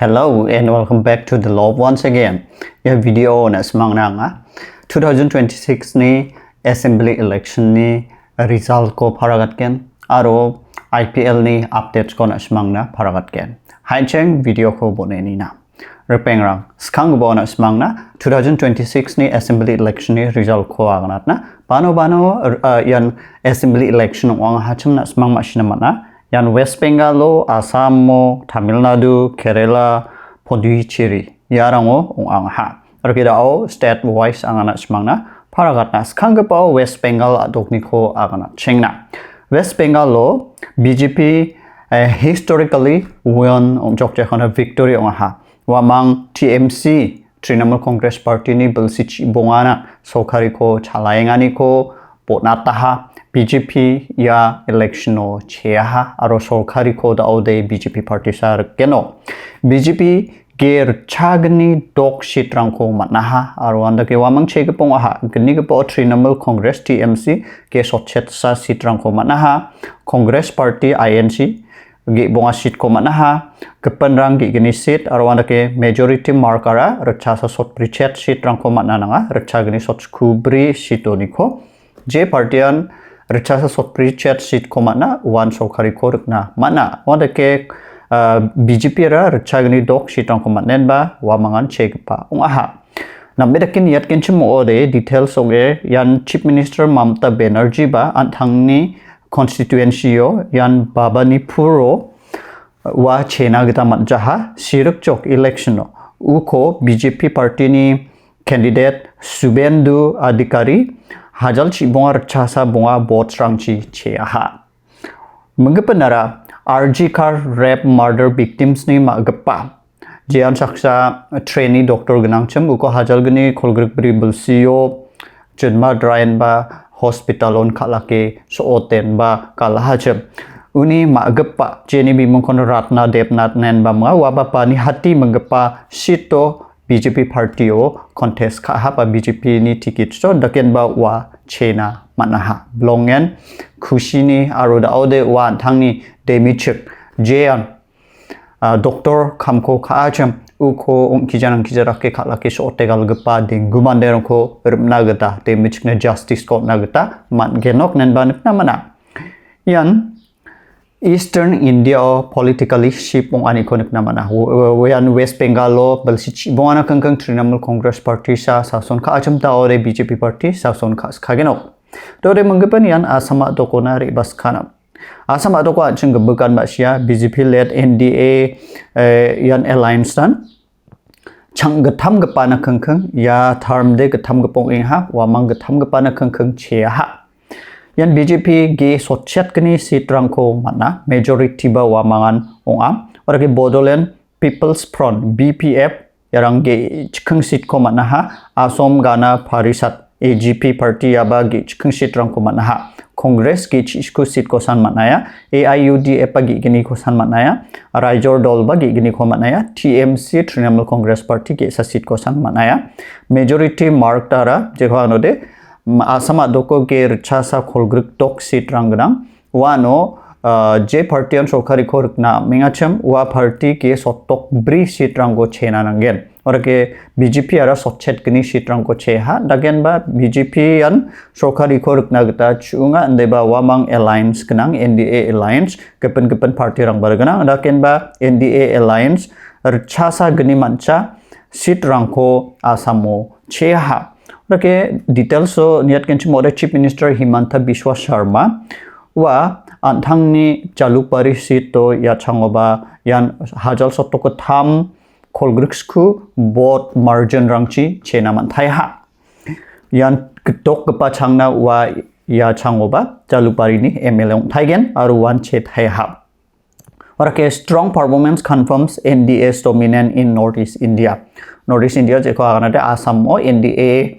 Hello and welcome back to the Love once again. Ya video na semang nanga 2026 ni assembly election ni result ko paragat ken aro IPL ni updates ko na semang na paragat ken. Hai cheng video ko bone ni na. Repeng rang skang bo na semang na 2026 ni assembly election ni result ko aganat na bano yan assembly election wang hacham na semang masina mana yan West Bengal, Assam, Tamil Nadu, Kerala, Puducherry yarango ang ha. Arkidao state wise ang anak semangna paragat na skanggepa West Bengal adokniko agana chengna. West Bengal lo BJP historically won jokje khana victory ang ha. Wamang TMC Trinamal Congress Party ni belsich bongana sokari ko chalaengani ko potnataha BJP ya election o Cheja aro sorkari ko daode BJP party sar keno BJP ger chagni dok sitrang ko manaha aro anda ke wamang chegepong aha gni ke po Trinamal Congress TMC ke sochet sa sitrang ko manaha Congress Party INC ge bonga sit ko manaha kepenrang ge gni sit aro anda ke majority markara rachasa sot prichet sitrang ko mananga rachagni sot kubri sitoni ko J partyan Rechasa sot prichet sit ko mana one sokari koruk na mana wanda ke BJP ra rechagni dok sitang ko manen ba wamangan check pa aha na medakin yat ken chimo ode details oge yan Chief Minister Mamta Banerjee ba anthangni constituency yo yan babani puro wa chena gita matjaha siruk chok election no uko BJP party ni candidate Subendu Adhikari Hajal chi bonga rachasa bonga bot rangchi Cheja. Menggepenara RG car rape murder victims ni magpa. Jian saksa trainee doctor genangchem uko hajal geni kolgrek bri belsiyo jenma drain ba hospitalon kalake sooten ba kalahachem. Uni magpa jeni bimongkon ratna depnat nen ba mga wabapa ni hati menggepa sito BJP party o contest ka hapa BJP ni ticket so daken ba wa chena manaha blongen kushini aro da ode wa thangni demichik jean doctor kamko ka acham uko kijanang kijarake khalake so tegal gpa ding gumanderong ko rumna gata demichik na justice ko nagata man genok nen ban na mana yan Eastern India politically shipong ani konik naman na wayan West Bengal balsich bongana kangkang Trinamal Congress Party sa sason ka acham ta ore BJP party sason ka skageno dore manggapan yan Assam adoko na ribas kana Assam adoko aching gebukan basya BJP led NDA yan alliance tan chang gatham gapana kangkang ya term de gatham gapong ingha wamang gatham gapana kangkang Cheja Yan BJP ge sochet kini sitrangko mana majority ba wamangan ongam orake Bodoland People's Front BPF yarang ge chikang sit ko mana ha Assam Gana Parisat AGP party aba ge chikang sitrangko mana ha Congress ge chisku sit ko san manaya AIUDF pa ge gini ko san manaya Raijor dol ba ge gini ko manaya TMC Trinamal Congress Party ge sa sit ko san manaya majority mark tara je khanode Assam adoko ke rachasa kholgruk tok sit rangnang wano J party an sokari koruk na mingacham wa party ke sotok bri sit rango chena nangen orake BJP ara sochet kini sit rango cheha dagen ba BJP an sokari koruk na gata chunga ndeba wamang alliance kenang NDA alliance kepen party rang barganang dagen ba NDA alliance rachasa gni mancha sit rangko Assamo Cheja Oke details so niat kenci mode Chief Minister Himanta Biswa Sharma wa anthangni jalukpari sito ya changoba yan hajal sotoko tham kolgriksku bot margin rangchi chenaman thaiha yan ketok kepa changna wa ya changoba jalukpari ni MLA thaigen aru wan che thaiha Orake strong performance confirms NDA's dominance in Northeast India je ko aganade Assam o NDA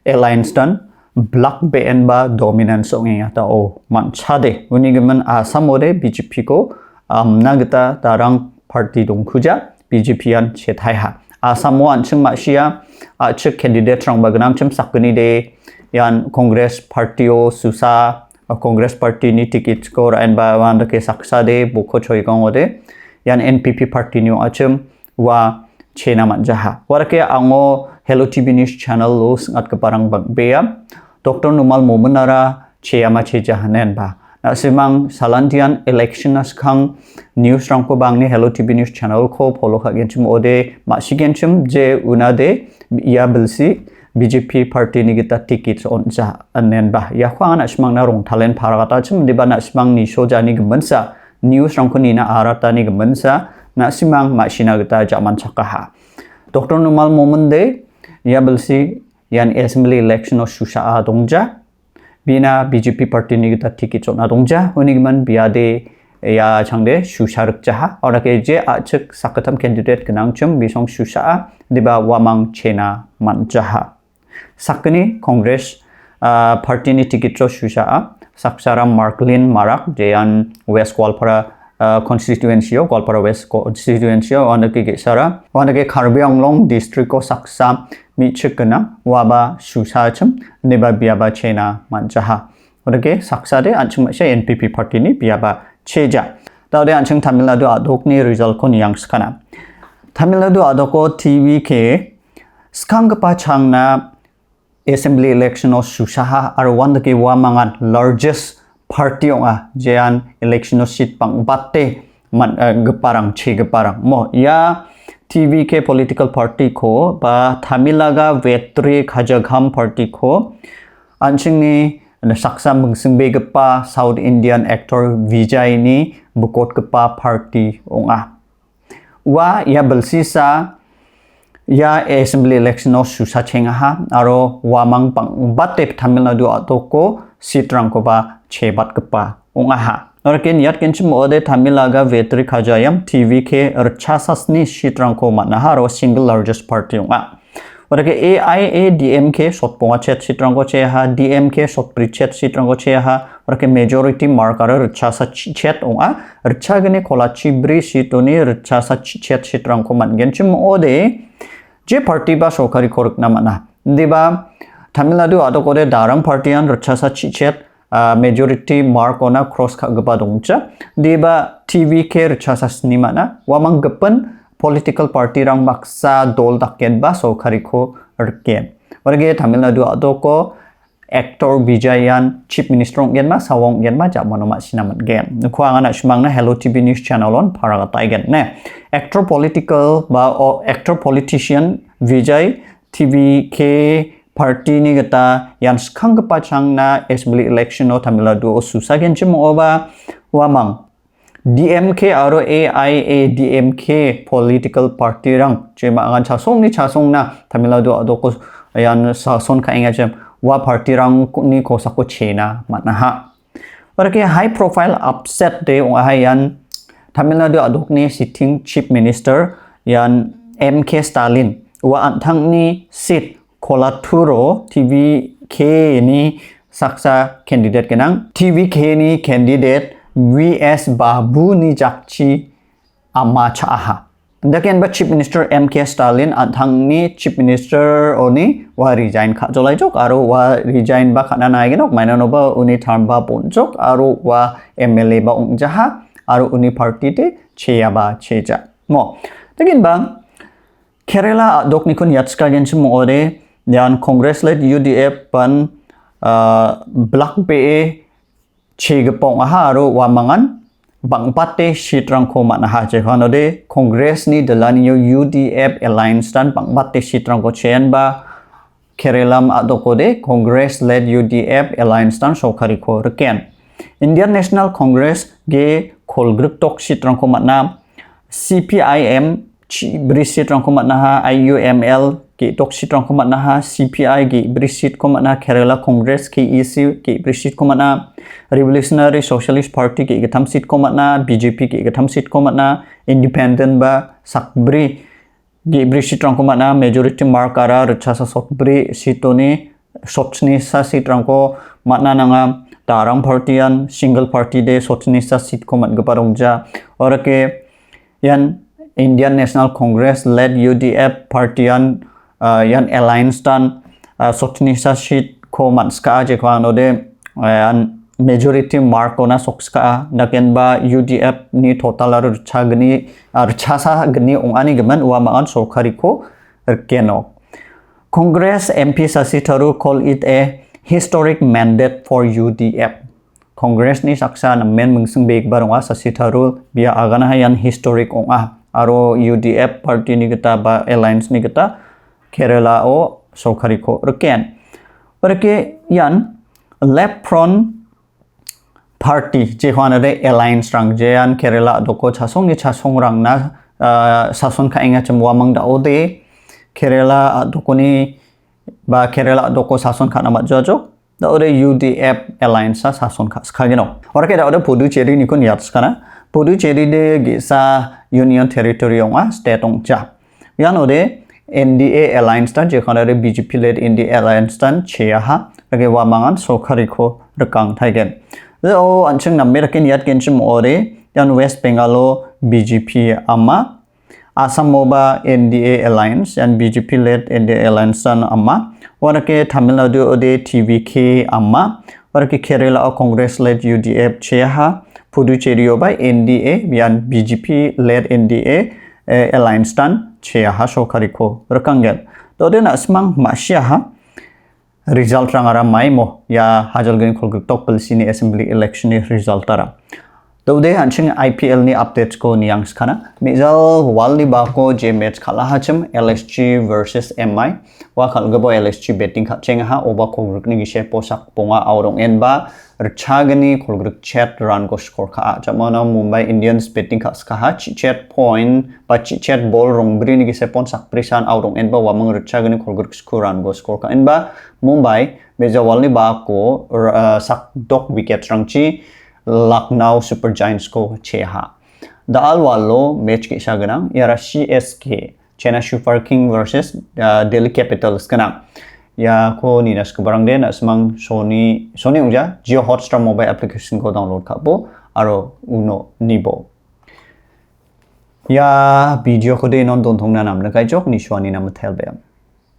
alliance dan black BN ba dominance ong ingata o manchade unigiman Assam ore BJP ko nagata tarang party dongkuja BJP an chethaiha Assam wan chung masia achik candidate rang bagnang chum sakni de yan Congress party o susa Congress party ni ticket ko ran ba wan ke saksa de bukho choigong ode yan NPP party ni achum wa chena man jaha warake ango Hello TV News channel lo sangat keparang beya Dr. Numal Momin ara Cheama Cheja hanen ba na simang salantian election as khang news rang ko bang ni Hello TV News channel ko follow khagen chum ode ma sigen chum je unade ya bilsi BJP party ni kita tickets on ja anen ba ya khwang na simang na rong thalen pharagata chum diba na simang ni soja ni gmansa news rang ko ni na arata ni gmansa na simang ma sina kita jaman chakaha Dr. Numal Momin de ya bilsi yan assembly election o susha dongja bina BJP party ni kita ticket on dongja unigman biade ya changde susha jaha orake je achak sakatam candidate kenang chum bisong susha diba wamang chena man jaha sakni congress party ni ticket o susha saksara marklin marak jean west Gwalpara constituency Gwalpara West constituency onake sara onake Karbi Anglong district ko saksa mi chikna waba susacham neba biaba chena manjaha onake saksa de anchum se NPP party ni biaba Cheja tawde anchung Tamil Nadu adok ni result ko niyang skana Tamil Nadu adoko TV ke skang pa changna assembly election o susaha ar wandake wamangan largest party onga jean election seat pang batte man geparang che geparang mo ya TV ke political party ko ba Thamilaga Vetri Khajagham party ko anching ni saksa mungsingbe gepa South Indian actor Vijay ni bukot gepa party onga wa ya belsisa ya assembly election o susa chengaha aro wamang pang batte Tamil Nadu atoko sitrang ko ba chebat kepa ungaha oraken yat kenchim ode Thamilaga Vetri Khajayam TV ke rchasasni sitrang ko manaha ro single largest party unga orake AIADMK sotponga chet sitrang ko cheha DMK sotprichet sitrang ko cheha orake majority marker rchasa chet unga rchagene kolachi bri situni rchasa chet sitrang ko man genchim ode je party ba sokari koruk namana diba Tamil Nadu adokore darang partyan rchasa chet majority mark ona cross khagba dongcha diba TV ke rchasa snimana wamang gapan political party rang baksa dol dakken ba sokari ko rken orage Tamil Nadu adoko actor Vijayan chief minister gen ma sawong gen ma jamano ma sinaman gen khwanga na smang na Hello TV News channel on paragata gen ne actor political ba actor politician Vijay TV ke party ni gata yan skang pachang na assembly election o Tamil Nadu o susagen chim oba wamang DMK aro AIADMK political party rang chema angan chasong na Tamil Nadu adoko yan sason ka inga chem wa party rang ni ko sako chena manaha orake high profile upset de ong yan Tamil Nadu adok ni sitting chief minister yan MK Stalin wa anthang ni sit Kolaturo TVK ni saksa candidate kenang TVK ni candidate VS Babu ni jakchi amacha aha ndaken ba chief minister MK Stalin anthang ni chief minister oni wa resign kha jolai jok aro wa resign ba khana nai genok mainano ba uni term ba ponjok aro wa MLA ba ongjaha aro uni party te cheya ba cheja mo takin bang Kerala dokni kun yatska genchim ore yan Congress led UDF pan Black PA chegpong aharo wamangan bangpate sitrang ko manaha je khanode Congress ni dalani UDF alliance tan bangpate sitrang ko chen ba Kerelam adokode Congress led UDF alliance tan sokari ko reken Indian National Congress ge kholgrup tok sitrang ko mana CPIM brisit rang ko manaha IUML ke toksi rang ko manaha CPI ge brisit ko manaha Kerala Congress KEC ke brisit ko manaha Revolutionary Socialist Party ke gatam sit ko manaha BJP ke gatam sit ko manaha Independent ba sakbri ge brisit rang ko manaha majority mark ara rchasa sotbri sitoni sotni sa sit rang ko mana nanga tarang partian single party de sotni sa sit ko mat gaparongja orake yan Indian National Congress led UDF partian yan alliance tan sotni sa sit ko mat ska je kwano de yan majority mark ona sokska naken ba UDF ni total rucha gni ruchasa gni ongani geman wa mangan sorkari ko kenok. Congress MP Sasi Tharoor call it a historic mandate for UDF. Congress ni saksa na men mungsung beik barongwa Sasi Tharoor bia agana hayan historic onga aro UDF party ni kita ba alliance ni kita Kerala o sorkari ko reken. Perke yan left front party je hwanade alliance rang jean Kerala doko chasong ni chasong rang na sason ka inga chemwa mang da ode Kerala doko ni ba Kerala doko sason ka nama jojo da ode UDF alliance sa sason ka skagino orake da ode Puducherry ni kun yat skana Puducherry de gisa union territory onga state ong cha yan ode NDA alliance tan je hwanade BJP led NDA alliance tan Cheja rage wa mangan sorkari ko rekang thaigen o anchung namme rakin yat kenchum ore yan West Bengal BJP ama Assam moba NDA alliance yan BJP led NDA alliance san ama warake Tamil Nadu ode TVK ama warake Kerala Congress led UDF Cheja Puducherry oba NDA yan BJP led NDA alliance tan Cheja sorkari ko rekanggen tode na smang masya result rangara maimo ya hajal gani kolguk tok policy ni assembly election ni result tara Daude anching IPL ni updates ko niyang skana mizal walni bako je match khala hacham LSG versus MI wa khalgabo LSG betting kha chenga ha oba kolguk ni gise posak ponga aurong enba rchagani kolguk chat run ko score kha jamana Mumbai Indians betting kha ska ha chat point ba chat ball rong bri ni gise pon sak prisan aurong enba wa mang rchagani kolguk score run go score ka enba Mumbai mizal walni bako sak dok wicket rangchi Lucknow Super Giants ko Cheja. Daal walo match ki siya ganang yara CSK Chennai Super King versus Delhi Capitals ganang. Ya ko ninas ko barang din asmang Sony uja Jio Hotstar mobile application ko download ka po aro uno nibo. Ya video ko din on don thong na nam na kay jok ni shwani na matel be.